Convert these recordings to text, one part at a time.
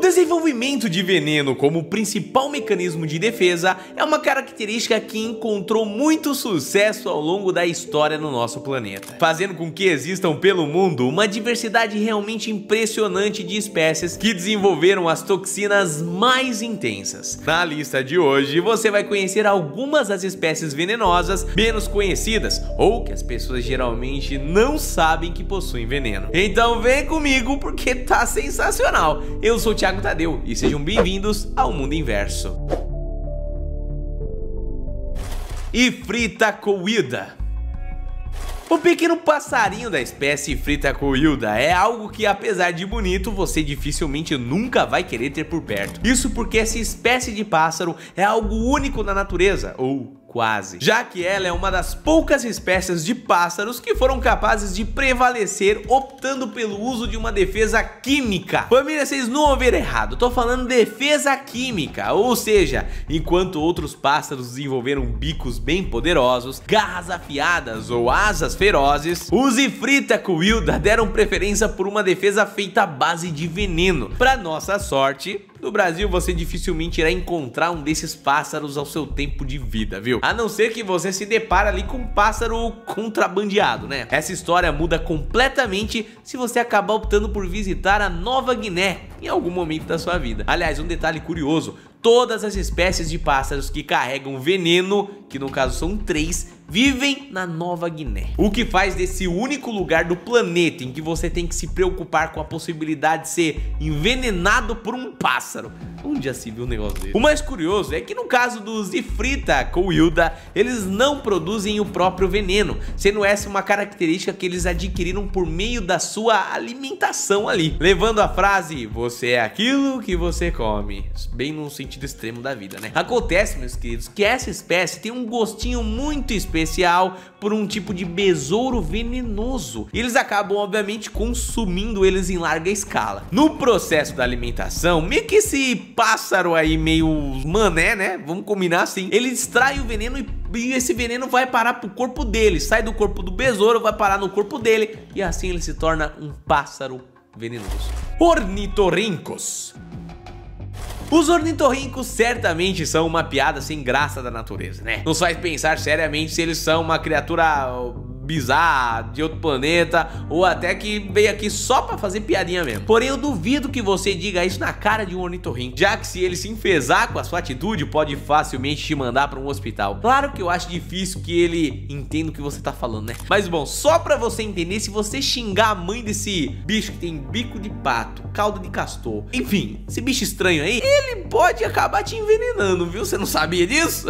desenvolvimento de veneno como principal mecanismo de defesa é uma característica que encontrou muito sucesso ao longo da história no nosso planeta, fazendo com que existam pelo mundo uma diversidade realmente impressionante de espécies que desenvolveram as toxinas mais intensas. Na lista de hoje você vai conhecer algumas das espécies venenosas menos conhecidas ou que as pessoas geralmente não sabem que possuem veneno. Então vem comigo porque tá sensacional. Eu sou o Thiago Tadeu e sejam bem-vindos ao Mundo Inverso. Ifritacoida. O pequeno passarinho da espécie Ifritacoida é algo que, apesar de bonito, você dificilmente nunca vai querer ter por perto. Isso porque essa espécie de pássaro é algo único na natureza, ou quase, já que ela é uma das poucas espécies de pássaros que foram capazes de prevalecer optando pelo uso de uma defesa química. Família, vocês não ouviram errado, tô falando defesa química, ou seja, enquanto outros pássaros desenvolveram bicos bem poderosos, garras afiadas ou asas ferozes, os Ifritacoida deram preferência por uma defesa feita à base de veneno. Para nossa sorte, no Brasil você dificilmente irá encontrar um desses pássaros ao seu tempo de vida, viu? A não ser que você se depare ali com um pássaro contrabandeado, né? Essa história muda completamente se você acabar optando por visitar a Nova Guiné em algum momento da sua vida. Aliás, um detalhe curioso: todas as espécies de pássaros que carregam veneno, que no caso são 3, vivem na Nova Guiné. O que faz desse único lugar do planeta em que você tem que se preocupar com a possibilidade de ser envenenado por um pássaro. Onde já se viu um negócio desse? O mais curioso é que no caso dos Ifritacoida, eles não produzem o próprio veneno, sendo essa uma característica que eles adquiriram por meio da sua alimentação ali, levando a frase: você é aquilo que você come, bem no sentido extremo da vida, né? Acontece, meus queridos, que essa espécie tem um gostinho muito especial por um tipo de besouro venenoso, e eles acabam obviamente consumindo eles em larga escala. No processo da alimentação, meio que esse pássaro aí meio mané, né? Vamos combinar assim, ele extrai o veneno e esse veneno vai parar pro corpo dele, sai do corpo do besouro, vai parar no corpo dele, e assim ele se torna um pássaro venenoso. Ornitorrincos. Os ornitorrincos certamente são uma piada sem graça da natureza, né? Nos faz pensar seriamente se eles são uma criatura bizarra, de outro planeta, ou até que veio aqui só pra fazer piadinha mesmo. Porém, eu duvido que você diga isso na cara de um ornitorrinco, já que se ele se enfesar com a sua atitude, pode facilmente te mandar pra um hospital. Claro que eu acho difícil que ele entenda o que você tá falando, né? Mas bom, só pra você entender, se você xingar a mãe desse bicho que tem bico de pato, cauda de castor, enfim, esse bicho estranho aí, ele pode acabar te envenenando, viu? Você não sabia disso?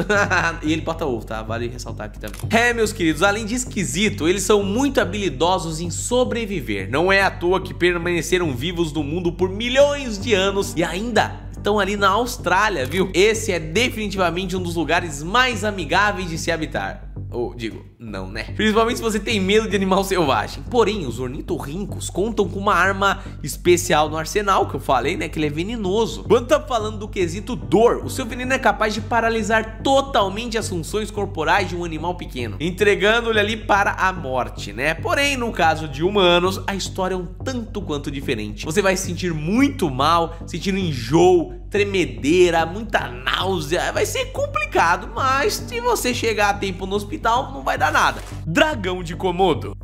E ele bota ovo, tá? Vale ressaltar aqui também. Meus queridos, além de esquisito, eles são muito habilidosos em sobreviver. Não é à toa que permaneceram vivos no mundo por milhões de anos e ainda estão ali na Austrália, viu? Esse é definitivamente um dos lugares mais amigáveis de se habitar. Ou digo, não, né? Principalmente se você tem medo de animal selvagem. Porém, os ornitorrincos contam com uma arma especial no arsenal, que eu falei, né? Que ele é venenoso. Quando tá falando do quesito dor, o seu veneno é capaz de paralisar totalmente as funções corporais de um animal pequeno, entregando-lhe ali para a morte, né? Porém, no caso de humanos, a história é um tanto quanto diferente. Você vai se sentir muito mal, sentindo enjoo, tremedeira, muita náusea. Vai ser complicado, mas se você chegar a tempo no hospital, não vai dar nada. Dragão de Komodo.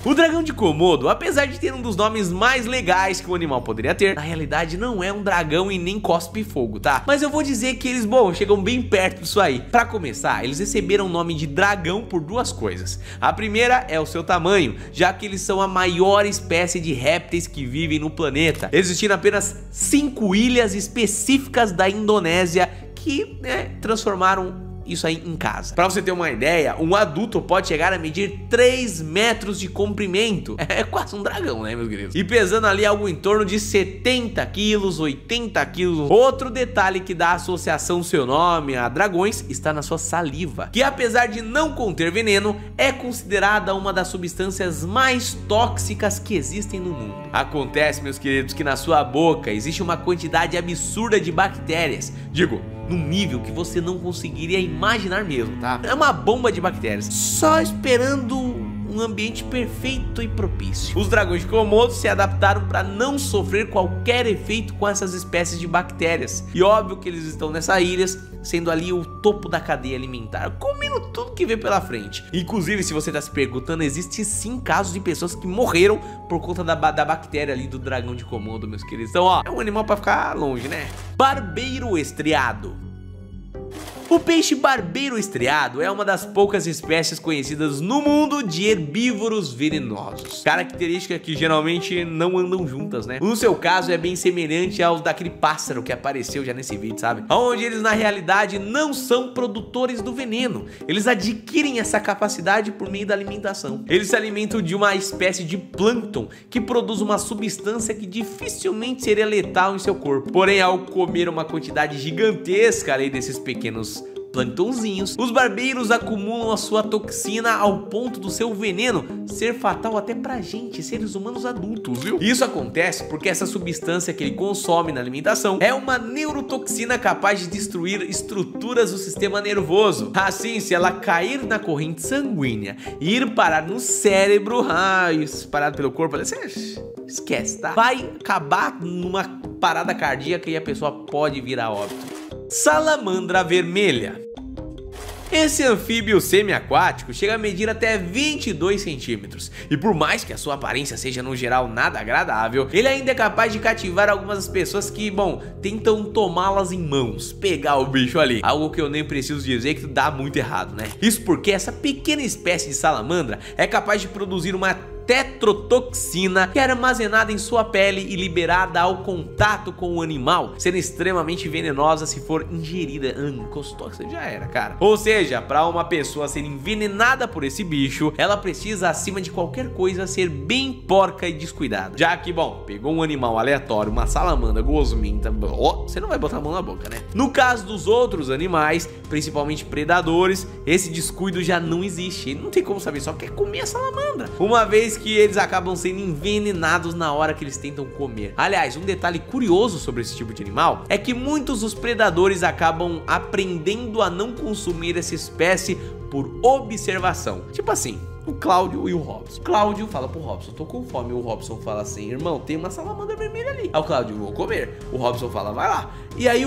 O dragão de Komodo, apesar de ter um dos nomes mais legais que o animal poderia ter, na realidade não é um dragão e nem cospe fogo, tá? Mas eu vou dizer que eles, bom, chegam bem perto disso aí. Pra começar, eles receberam o nome de dragão por duas coisas. A primeira é o seu tamanho, já que eles são a maior espécie de répteis que vivem no planeta, existindo apenas 5 ilhas específicas da Indonésia que, né, transformaram isso aí em casa. Pra você ter uma ideia, um adulto pode chegar a medir 3 metros de comprimento. É quase um dragão, né, meus queridos? E pesando ali algo em torno de 70 quilos, 80 quilos. Outro detalhe que dá associação seu nome a dragões está na sua saliva, que apesar de não conter veneno, é considerada uma das substâncias mais tóxicas que existem no mundo. Acontece, meus queridos, que na sua boca existe uma quantidade absurda de bactérias. Digo, num nível que você não conseguiria imaginar mesmo, tá? É uma bomba de bactérias, só esperando um um ambiente perfeito e propício. Os dragões de Komodo se adaptaram para não sofrer qualquer efeito com essas espécies de bactérias. E óbvio que eles estão nessas ilhas, sendo ali o topo da cadeia alimentar, comendo tudo que vê pela frente. Inclusive, se você está se perguntando, existe sim casos de pessoas que morreram por conta da bactéria ali do dragão de Komodo, meus queridos. Então, ó, é um animal para ficar longe, né? Barbeiro estriado. O peixe barbeiro estriado é uma das poucas espécies conhecidas no mundo de herbívoros venenosos, característica que geralmente não andam juntas, né? No seu caso é bem semelhante ao daquele pássaro que apareceu já nesse vídeo, sabe? Onde eles na realidade não são produtores do veneno, eles adquirem essa capacidade por meio da alimentação. Eles se alimentam de uma espécie de plâncton que produz uma substância que dificilmente seria letal em seu corpo. Porém, ao comer uma quantidade gigantesca ali desses pequenos planctonzinhos, os barbeiros acumulam a sua toxina ao ponto do seu veneno ser fatal até pra gente, seres humanos adultos, viu? Isso acontece porque essa substância que ele consome na alimentação é uma neurotoxina capaz de destruir estruturas do sistema nervoso. Assim, se ela cair na corrente sanguínea e ir parar no cérebro, parado pelo corpo, você esquece, tá? Vai acabar numa parada cardíaca e a pessoa pode vir a óbito. Salamandra vermelha. Esse anfíbio semi-aquático chega a medir até 22 centímetros e por mais que a sua aparência seja no geral nada agradável, ele ainda é capaz de cativar algumas pessoas que, bom, tentam tomá-las em mãos, pegar o bicho ali, algo que eu nem preciso dizer que dá muito errado, né? Isso porque essa pequena espécie de salamandra é capaz de produzir uma tetrotoxina que é armazenada em sua pele e liberada ao contato com o animal, sendo extremamente venenosa se for ingerida. Encostou, você já era, cara. Ou seja, para uma pessoa ser envenenada por esse bicho, ela precisa, acima de qualquer coisa, ser bem porca e descuidada. Já que, bom, pegou um animal aleatório, uma salamandra gosmenta, você não vai botar a mão na boca, né? No caso dos outros animais, principalmente predadores, esse descuido já não existe. Ele não tem como saber, só quer comer a salamandra, uma vez que eles acabam sendo envenenados na hora que eles tentam comer. Aliás, um detalhe curioso sobre esse tipo de animal é que muitos dos predadores acabam aprendendo a não consumir essa espécie por observação. Tipo assim, o Cláudio e o Robson. Cláudio fala pro Robson, tô com fome. O Robson fala assim, irmão, tem uma salamandra vermelha ali. Aí o Cláudio, vou comer. O Robson fala, vai lá. E aí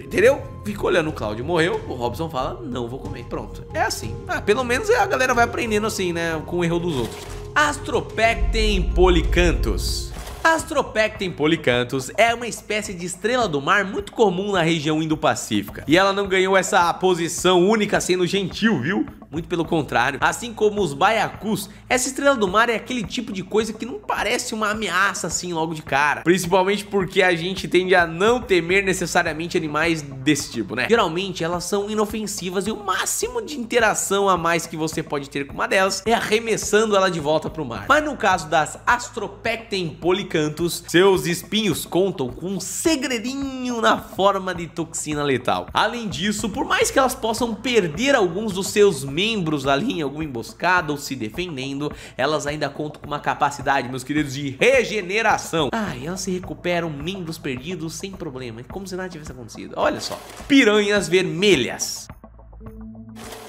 entendeu? Fica olhando, o Cláudio morreu, o Robson fala, não vou comer. Pronto, é assim. Pelo menos a galera vai aprendendo assim, né, com o erro dos outros. Astropecten polycanthus. Astropecten polycanthus é uma espécie de estrela do mar muito comum na região Indo-Pacífica. E ela não ganhou essa posição única sendo gentil, viu? Muito pelo contrário. Assim como os baiacus, essa estrela do mar é aquele tipo de coisa que não parece uma ameaça assim logo de cara. Principalmente porque a gente tende a não temer necessariamente animais desse tipo, né? Geralmente elas são inofensivas e o máximo de interação a mais que você pode ter com uma delas é arremessando ela de volta pro mar. Mas no caso das Astropecten polycanthus, seus espinhos contam com um segredinho na forma de toxina letal. Além disso, por mais que elas possam perder alguns dos seus membros ali em alguma emboscada ou se defendendo, elas ainda contam com uma capacidade, meus queridos, de regeneração. E elas se recuperam membros perdidos sem problema, como se nada tivesse acontecido. Olha só, piranhas vermelhas.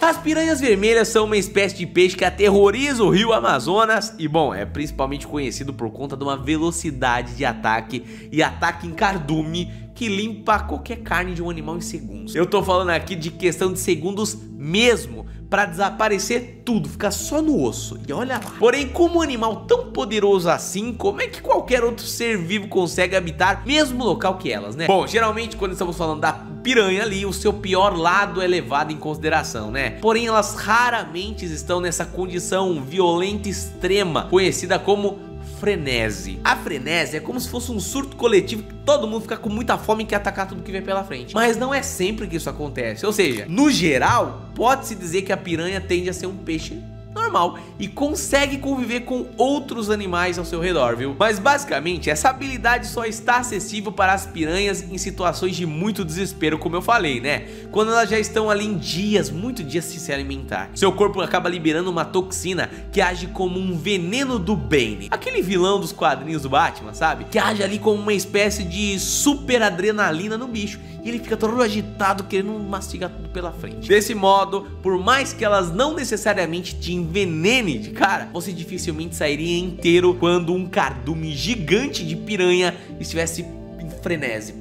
As piranhas vermelhas são uma espécie de peixe que aterroriza o rio Amazonas e, bom, é principalmente conhecido por conta de uma velocidade de ataque e ataque em cardume que limpa qualquer carne de um animal em segundos. Eu tô falando aqui de questão de segundos mesmo, pra desaparecer tudo, ficar só no osso, e olha lá. Porém, como um animal tão poderoso assim, como é que qualquer outro ser vivo consegue habitar mesmo local que elas, né? Bom, geralmente quando estamos falando da piranha ali, o seu pior lado é levado em consideração, né? Porém, elas raramente estão nessa condição violenta extrema, conhecida como frenese. A frenese é como se fosse um surto coletivo que todo mundo fica com muita fome e quer atacar tudo que vem pela frente. Mas não é sempre que isso acontece. Ou seja, no geral, pode-se dizer que a piranha tende a ser um peixe normal e consegue conviver com outros animais ao seu redor, viu? Mas basicamente essa habilidade só está acessível para as piranhas em situações de muito desespero, como eu falei, né? Quando elas já estão ali em dias, muitos dias sem se alimentar. Seu corpo acaba liberando uma toxina que age como um veneno do Bane, aquele vilão dos quadrinhos do Batman, sabe? Que age ali como uma espécie de super adrenalina no bicho. E ele fica todo agitado, querendo mastigar tudo pela frente. Desse modo, por mais que elas não necessariamente te envenenem envenene de cara, você dificilmente sairia inteiro quando um cardume gigante de piranha estivesse em frenesi,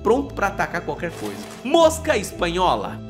pronto para atacar qualquer coisa. Mosca espanhola.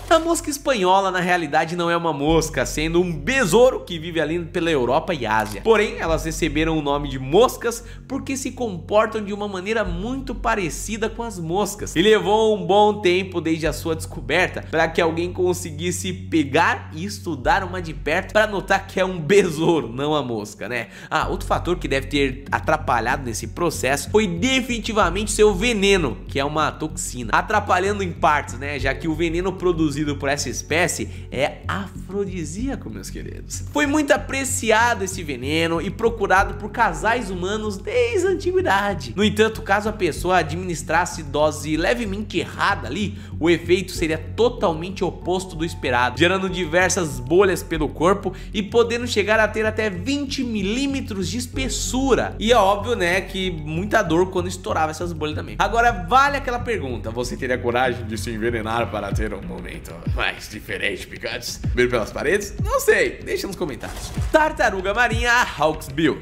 A mosca espanhola na realidade não é uma mosca, sendo um besouro que vive ali pela Europa e Ásia. Porém, elas receberam o nome de moscas porque se comportam de uma maneira muito parecida com as moscas. E levou um bom tempo desde a sua descoberta para que alguém conseguisse pegar e estudar uma de perto para notar que é um besouro, não a mosca, né? Ah, outro fator que deve ter atrapalhado nesse processo foi definitivamente seu veneno, que é uma toxina, atrapalhando em partes, né? Já que o veneno produzido por essa espécie é afrodisíaco, meus queridos. Foi muito apreciado esse veneno e procurado por casais humanos desde a antiguidade. No entanto, caso a pessoa administrasse dose levemente errada ali, o efeito seria totalmente oposto do esperado, gerando diversas bolhas pelo corpo e podendo chegar a ter até 20 milímetros de espessura. E é óbvio, né, que muita dor quando estourava essas bolhas também. Agora, vale aquela pergunta: você teria coragem de se envenenar para ter um momento mais diferente, picantes? Ver pelas paredes? Não sei, deixa nos comentários. Tartaruga marinha Hawksbill.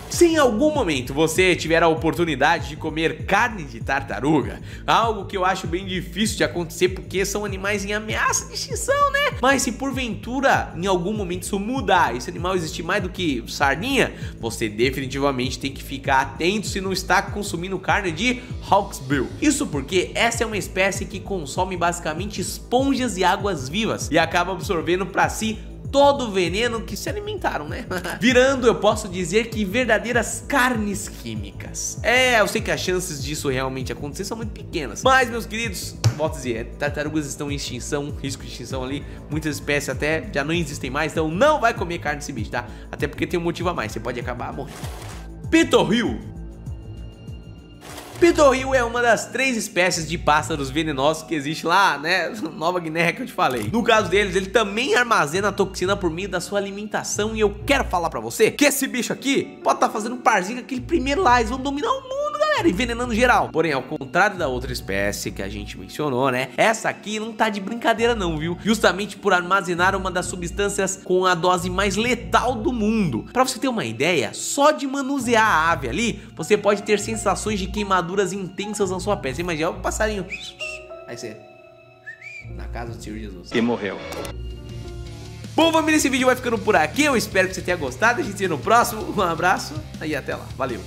Se em algum momento você tiver a oportunidade de comer carne de tartaruga, algo que eu acho bem difícil de acontecer porque são animais em ameaça de extinção, né? Mas se porventura em algum momento isso mudar, esse animal existir mais do que sardinha, você definitivamente tem que ficar atento se não está consumindo carne de Hawksbill. Isso porque essa é uma espécie que consome basicamente esponjas e águas vivas e acaba absorvendo para si todo o veneno que se alimentaram, né? Virando, eu posso dizer que verdadeiras carnes químicas. É, eu sei que as chances disso realmente acontecer são muito pequenas, mas, meus queridos, volto a dizer, tartarugas estão em extinção, risco de extinção ali, muitas espécies até já não existem mais, então não vai comer carne desse bicho, tá? Até porque tem um motivo a mais, você pode acabar morrendo. Pitorril. Pitorril é uma das 3 espécies de pássaros venenosos que existe lá, né, Nova Guiné, que eu te falei. No caso deles, ele também armazena a toxina por meio da sua alimentação. E eu quero falar pra você que esse bicho aqui pode estar fazendo um parzinho com aquele primeiro lá. Eles vão dominar o mundo, galera, envenenando geral. Porém, ao contrário da outra espécie que a gente mencionou, né, essa aqui não tá de brincadeira não, viu? Justamente por armazenar uma das substâncias com a dose mais letal do mundo. Pra você ter uma ideia, só de manusear a ave ali, você pode ter sensações de queimadura intensas na sua pele. Você imagina um passarinho, aí você na casa do Senhor Jesus e morreu. Bom, família, esse vídeo vai ficando por aqui. Eu espero que você tenha gostado. A gente se vê no próximo. Um abraço e até lá. Valeu.